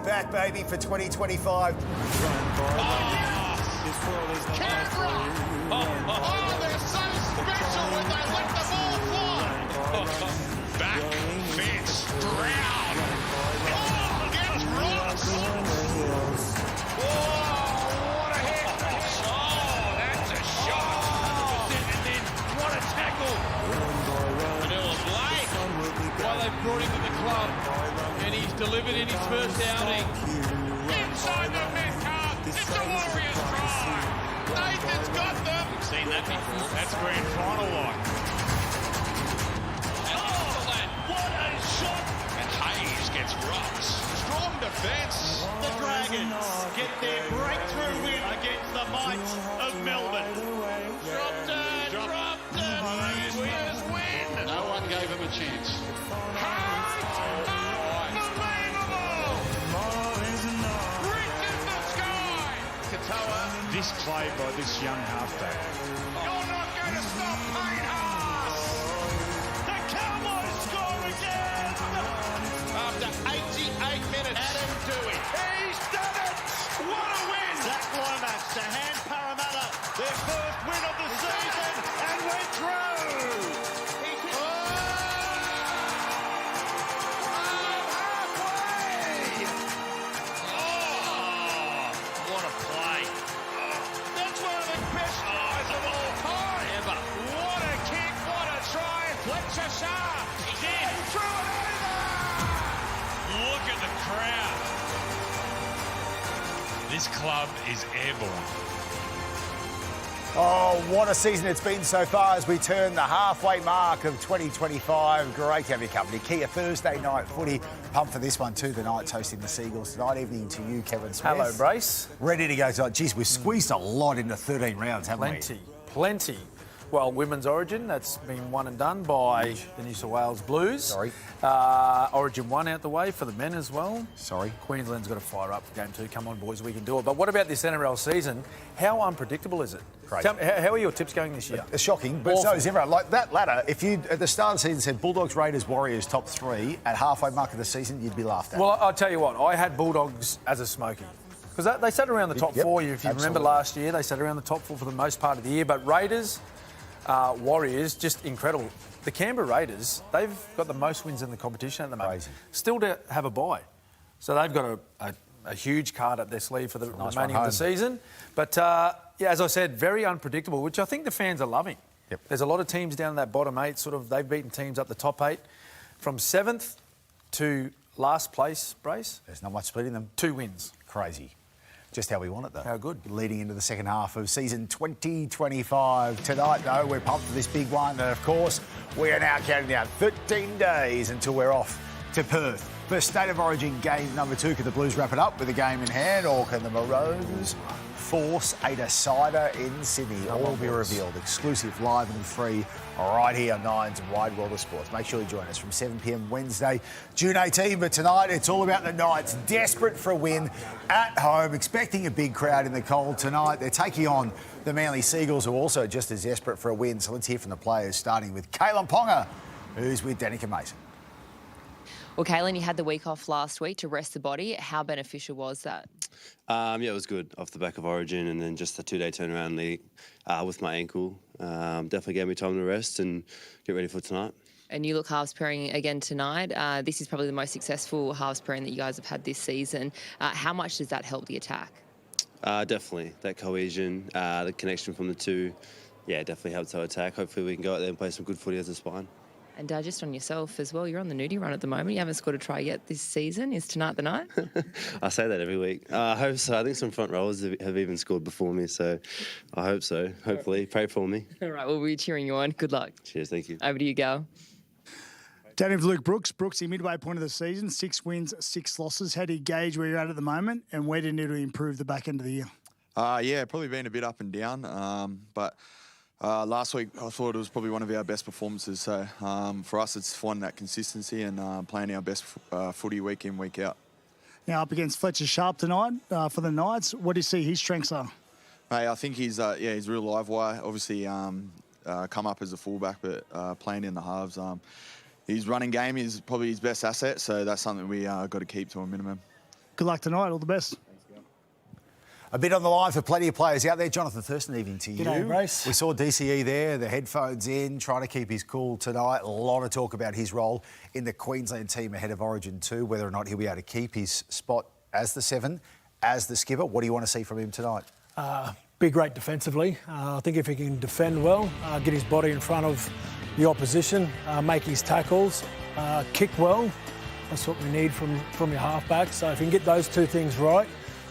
back, baby, for 2025. Canberra! Oh, they're so special when they let the ball fly. Back, fence, ground. Oh, gets rocks. Whoa, what a hit. Oh, that's a shot. And then what a tackle. Manila Blake. Why they brought him to the club, and he's delivered in his first outing. Inside the mid-card. It's a Warriors try. Nathan's got them. We've seen that before. That's grand final like. What a shot! And Hayes gets rocks. Strong defence. The Dragons get their breakthrough win against the Knights of Melbourne. Dropped it. Winners win. No one gave him a chance. Unbelievable. Reaches the sky. Katoa. This play by this young halfback. You're not going to stop Payne Haas. The Cowboys score again. After 88 minutes. Adam Dewey. He's done it. What a win. Zach Lomax to hand Parramatta their first win of the season and went through. What a play. That's one of the best tries of all time. Ever. What a kick, what a try. Fletcher Shah. He's in. Threw it over. Look at the crowd. This club is airborne. Oh, what a season it's been so far as we turn the halfway mark of 2025. Great to have your company. Kia Thursday night footy. Pumped for this one too. The Knights hosting the Seagulls tonight. Evening to you, Kevin Smith. Hello, Brace. Ready to go tonight. Geez, we've squeezed a lot into 13 rounds, haven't we? Plenty. Well, Women's Origin, that's been won and done by the New South Wales Blues. Sorry. Origin 1 out the way for the men as well. Sorry. Queensland's got to fire up for game 2. Come on, boys, we can do it. But what about this NRL season? How unpredictable is it? Crazy. Tell me, how are your tips going this year? It's shocking, but so is everyone. Like that ladder, if you at the start of the season said Bulldogs, Raiders, Warriors top 3 at halfway mark of the season, you'd be laughed at. Well, I'll tell you what, I had Bulldogs as a smoky. Because they sat around the top 4. If you remember last year, they sat around the top 4 for the most part of the year. But Raiders, Warriors, just incredible. The Canberra Raiders, they've got the most wins in the competition at the moment. Crazy. Still to have a bye. So they've got a huge card up their sleeve for the remaining of the season. But, yeah, as I said, very unpredictable, which I think the fans are loving. Yep. There's a lot of teams down in that bottom 8, they've beaten teams up the top 8. From 7th to last place, Brace. There's not much splitting them. 2 wins. Crazy. Just how we want it, though. How good. Leading into the second half of season 2025. Tonight, though, we're pumped for this big one. And, of course, we are now counting down 13 days until we're off to Perth for State of Origin game number 2. Can the Blues wrap it up with a game in hand, or can the Maroons force a decider in Sydney? All will be revealed. Exclusive, live and free right here on Nine's Wide World of Sports. Make sure you join us from 7 p.m. Wednesday, June 18. But tonight, it's all about the Knights, desperate for a win at home, expecting a big crowd in the cold tonight. They're taking on the Manly Seagulls, who are also just as desperate for a win. So let's hear from the players, starting with Kalen Ponga, who's with Danica Mason. Well, Kalen, you had the week off last week to rest the body. How beneficial was that? Yeah, it was good off the back of Origin, and then just a 2-day turnaround league with my ankle. Definitely gave me time to rest and get ready for tonight. And you look halves pairing again tonight. This is probably the most successful halves pairing that you guys have had this season. How much does that help the attack? Definitely. That cohesion, the connection from the two, yeah, definitely helps our attack. Hopefully we can go out there and play some good footy as a spine. And just on yourself as well, you're on the nudie run at the moment. You haven't scored a try yet this season. Is tonight the night? I say that every week. I hope so. I think some front rowers have even scored before me, so I hope so. Hopefully. Pray for me. All right, well, we're cheering you on. Good luck. Cheers, thank you. Over to you, Gal. Down to Luke Brooks. Brooksy, midway point of the season, 6 wins, 6 losses. How do you gauge where you're at the moment, and where do you need to improve the back end of the year? Yeah, probably been a bit up and down, but last week I thought it was probably one of our best performances. So for us, it's finding that consistency and playing our best footy week in, week out. Now up against Fletcher Sharp tonight for the Knights. What do you see his strengths are? Hey, I think he's he's a real live wire. Obviously, come up as a fullback, but playing in the halves. His running game is probably his best asset, so that's something we got to keep to a minimum. Good luck tonight. All the best. A bit on the line for plenty of players out there. Jonathan Thurston, evening to you. G'day, Brace. We saw DCE there, the headphones in, trying to keep his cool tonight. A lot of talk about his role in the Queensland team ahead of Origin 2, whether or not he'll be able to keep his spot as the 7, as the skipper. What do you want to see from him tonight? Be great defensively. I think if he can defend well, get his body in front of the opposition, make his tackles, kick well, that's what we need from your halfback. So if he can get those two things right,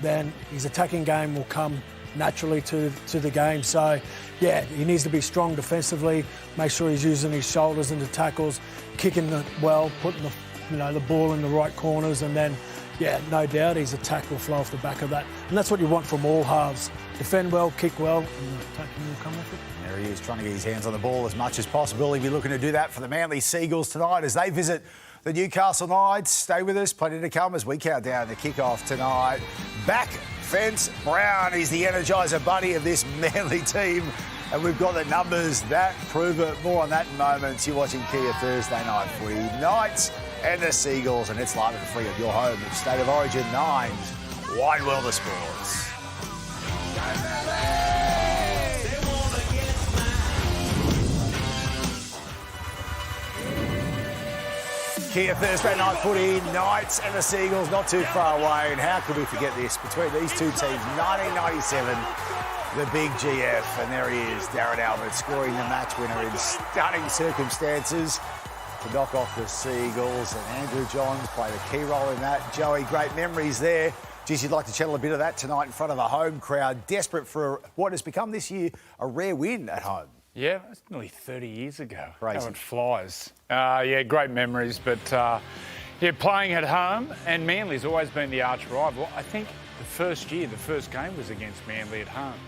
then his attacking game will come naturally to the game. So, yeah, he needs to be strong defensively, make sure he's using his shoulders into tackles, kicking well, putting the ball in the right corners, and then, yeah, no doubt his attack will flow off the back of that. And that's what you want from all halves. Defend well, kick well, and the attacking will come off it. There he is, trying to get his hands on the ball as much as possible. He'll be looking to do that for the Manly Seagulls tonight as they visit the Newcastle Knights. Stay with us, plenty to come as we count down the kickoff tonight. Back fence Brown is the energiser buddy of this Manly team, and we've got the numbers that prove it. More on that in moments. You're watching Kia Thursday Night Footy, Knights and the Seagulls, and it's live and free at your home of State of Origin 9's Wide World of Sports. Kia Thursday Night Footy, Knights and the Seagulls not too far away, and how could we forget this? Between these two teams, 1997, the big GF, and there he is, Darren Albert, scoring the match winner in stunning circumstances to knock off the Seagulls, and Andrew Johns played a key role in that. Joey, great memories there. Geez, you'd like to channel a bit of that tonight in front of a home crowd, desperate for what has become this year a rare win at home. Yeah, it's nearly 30 years ago. Crazy. How it flies. Yeah, great memories. But, playing at home, and Manly's always been the arch rival. I think the first game was against Manly at home.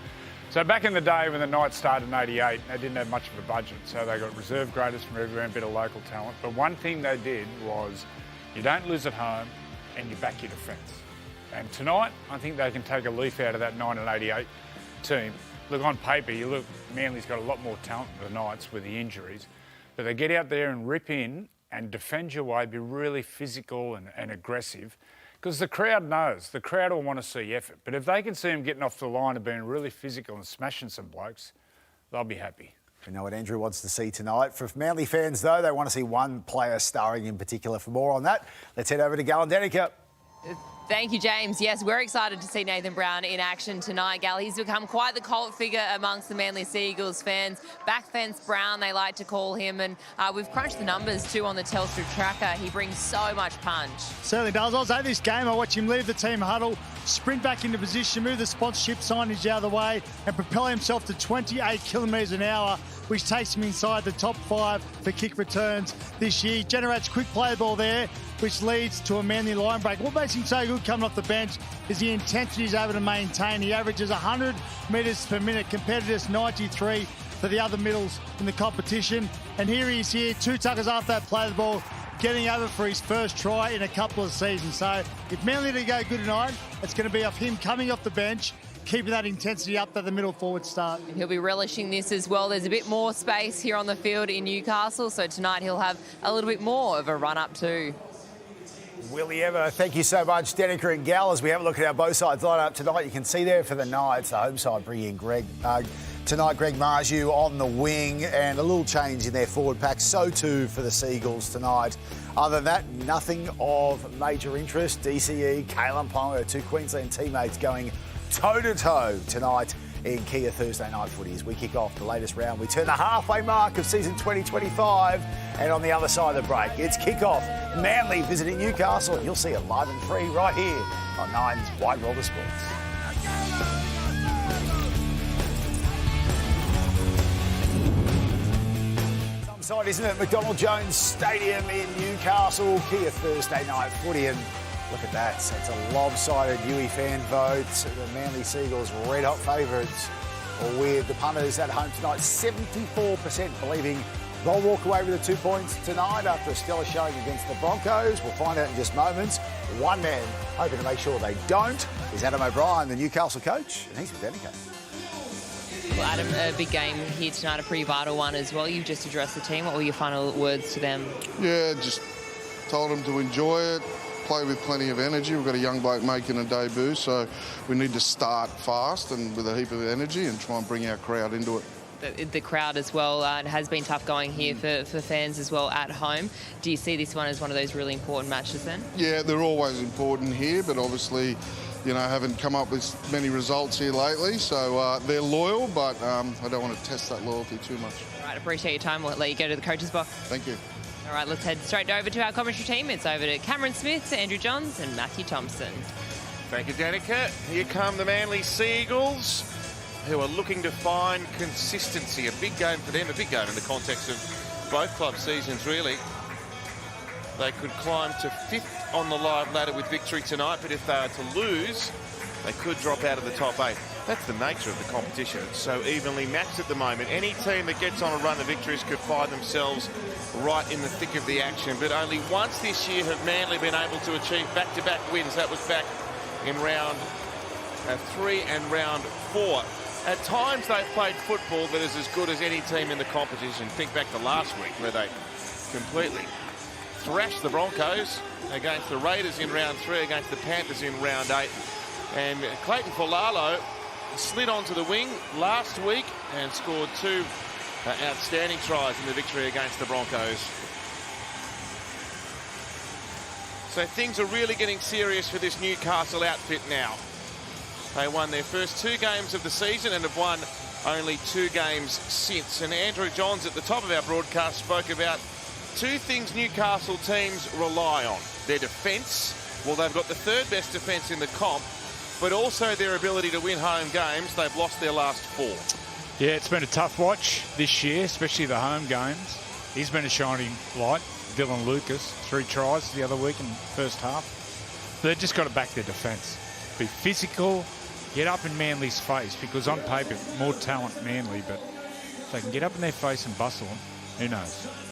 So back in the day when the Knights started in 88, they didn't have much of a budget. So they got reserve graders from everywhere and a bit of local talent. But one thing they did was you don't lose at home and you back your defence. And tonight, I think they can take a leaf out of that 1988 team. Look, on paper, you look, Manly's got a lot more talent than the Knights with the injuries, but they get out there and rip in and defend your way, be really physical and aggressive, because the crowd knows. The crowd will want to see effort. But if they can see them getting off the line and being really physical and smashing some blokes, they'll be happy. We know what Andrew wants to see tonight. For Manly fans, though, they want to see one player starring in particular. For more on that, let's head over to Galen Denica. Thank you, James. Yes, we're excited to see Nathan Brown in action tonight, Gal. He's become quite the cult figure amongst the Manly Seagulls fans. Backfence Brown, they like to call him. And we've crunched the numbers, too, on the Telstra tracker. He brings so much punch. Certainly does. I was at this game. I watched him leave the team huddle, sprint back into position, move the sponsorship signage out of the way, and propel himself to 28 kilometres an hour, which takes him inside the top 5 for kick returns this year. Generates quick play ball there, which leads to a Manly line break. What makes him so good coming off the bench is the intensity he's able to maintain. He averages 100 metres per minute compared to just 93 for the other middles in the competition. And here he is here, 2 tuckers after that play the ball, getting over for his first try in a couple of seasons. So if Manly to go good tonight, it's going to be off him coming off the bench, keeping that intensity up at the middle forward start. And he'll be relishing this as well. There's a bit more space here on the field in Newcastle, so tonight he'll have a little bit more of a run-up too. Will he ever? Thank you so much, Denica and Gal. As we have a look at our both sides line-up tonight, you can see there for the Knights, the home side bringing in Greg Marju on the wing, and a little change in their forward pack. So too for the Seagulls tonight. Other than that, nothing of major interest. DCE, Kalen Ponga, 2 Queensland teammates going toe-to-toe tonight in Kia Thursday Night Footy as we kick off the latest round. We turn the halfway mark of season 2025, and on the other side of the break, it's kickoff. Manly visiting Newcastle, and you'll see it live and free right here on 9's Wide World of Sports. Some side, isn't it? McDonald Jones Stadium in Newcastle, Kia Thursday Night Footy, and look at that. So it's a lopsided Huey fan vote. The Manly Seagulls red-hot favourites. Or with the punters at home tonight, 74% believing they'll walk away with the 2 points tonight after a stellar showing against the Broncos. We'll find out in just moments. One man hoping to make sure they don't is Adam O'Brien, the Newcastle coach, and he's with Denica. Well, Adam, a big game here tonight, a pretty vital one as well. You've just addressed the team. What were your final words to them? Yeah, just told them to enjoy it, play with plenty of energy. We've got a young bloke making a debut, so we need to start fast and with a heap of energy and try and bring our crowd into it. The crowd as well. It has been tough going here for fans as well at home. Do you see this one as one of those really important matches then? Yeah, they're always important here, but obviously, you know, haven't come up with many results here lately, so they're loyal, but I don't want to test that loyalty too much. All right, appreciate your time. We'll let you go to the coach's box. Thank you. All right, let's head straight over to our commentary team. It's over to Cameron Smith, Andrew Johns and Matthew Thompson. Thank you, Danica. Here come the Manly Seagulls, who are looking to find consistency. A big game for them, a big game in the context of both club seasons, really. They could climb to 5th on the live ladder with victory tonight, but if they are to lose, they could drop out of the top 8. That's the nature of the competition. It's so evenly matched at the moment. Any team that gets on a run of victories could find themselves right in the thick of the action. But only once this year have Manly been able to achieve back-to-back wins. That was back in round 3 and round 4. At times they've played football that is as good as any team in the competition. Think back to last week where they completely thrashed the Broncos against the Raiders in round 3, against the Panthers in round 8. And Clayton Folalo slid onto the wing last week and scored 2 outstanding tries in the victory against the Broncos. So things are really getting serious for this Newcastle outfit now. They won their first 2 games of the season and have won only 2 games since. And Andrew Johns at the top of our broadcast spoke about 2 things Newcastle teams rely on. Their defence. Well, they've got the 3rd best defence in the comp, but also their ability to win home games. They've lost their last 4. Yeah, it's been a tough watch this year, especially the home games. He's been a shining light. Dylan Lucas, 3 tries the other week in the first half. They've just got to back their defence. Be physical, get up in Manly's face, because on paper, more talent Manly, but if they can get up in their face and bustle them, who knows?